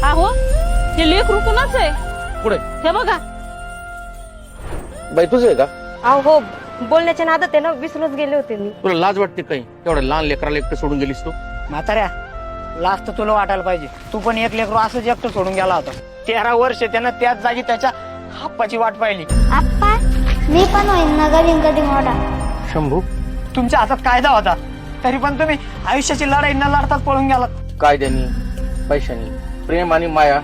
अहो हे लेकरू कुणाच आहे? पुढे हे बघा. बाई तुझं आहे का? अहो बोलण्याच्या नादात आहे ना, विसरूनच गेले होते मी. तुला लाज वाटते काही? तेवढ्या लहान लेकराला एकटं सोडून गेलीस तू? म्हाताऱ्या लास्ट तुला वाटायला पाहिजे, तू पण एक लेकरू असंच एकटं सोडून गेला होता. 13 वर्ष त्यानं त्याच जागी त्याच्या हापाची वाट पाहिली. आप्पा मी पण होईन ना नवीन कधी मोठा. शंभू तुमच्या हातात कायदा होता, तरी पण तुम्ही आयुष्याची लढाई न लढताच पळून गेलात. कायद्यानी पैशानी प्रेम आणि माया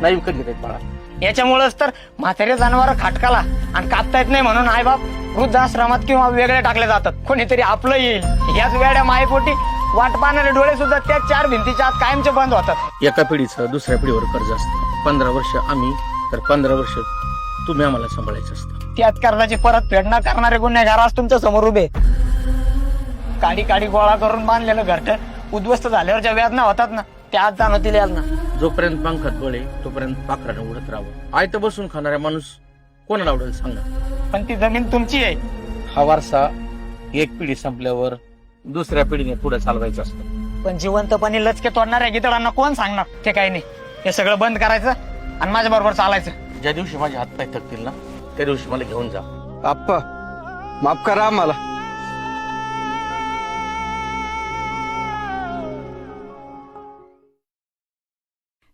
नाही विकत घेत बाळा. याच्यामुळेच तर म्हातारे जनावर खाटकाला आणि कापता येत नाही म्हणून आईबाप वृद्धाश्रमात किंवा वेगळे टाकले जातात. कोणीतरी आपलं येईल याच वेड्या मायेपोटी वाट पाहणारे डोळे सुद्धा त्या 4 भिंतीच्या आत कायमचे बंद होतात. एका पिढीचं दुसऱ्या पिढीवर कर्ज असतं. 15 वर्ष आम्ही तर 15 वर्ष तुम्ही आम्हाला सांभाळायचं असतं. त्याच कर्जाची परत फेड न करणारे गुन्हेगार आज तुमच्या समोर उभे. काडी काडी गोळा करून बांधलेलं घरट उद्ध्वस्त झाल्यावर ज्या वेदना होतात ना, त्या आज जाणवतील याल ना. जोपर्यंत पंखात बळे तोपर्यंत पाखरानं उडत राहावं. आयतं बसून खाणारा माणूस कोणाला आवडेल सांगा? पण ती जमीन तुमची आहे. हा वारसा एक पिढी संपल्यावर दुसऱ्या पिढीने पुढे चालवायचं असतं. पण जिवंतपणे लचके तोडणाऱ्या गितडांना कोण सांगणार? ते काही नाही, हे सगळं बंद करायचं आणि माझ्या बरोबर चालायचं. ज्या दिवशी माझे हातपाय थकतील ना, त्या दिवशी मला घेऊन जा. आप्पा माफ करा आम्हाला.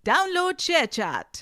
Download ShareChat.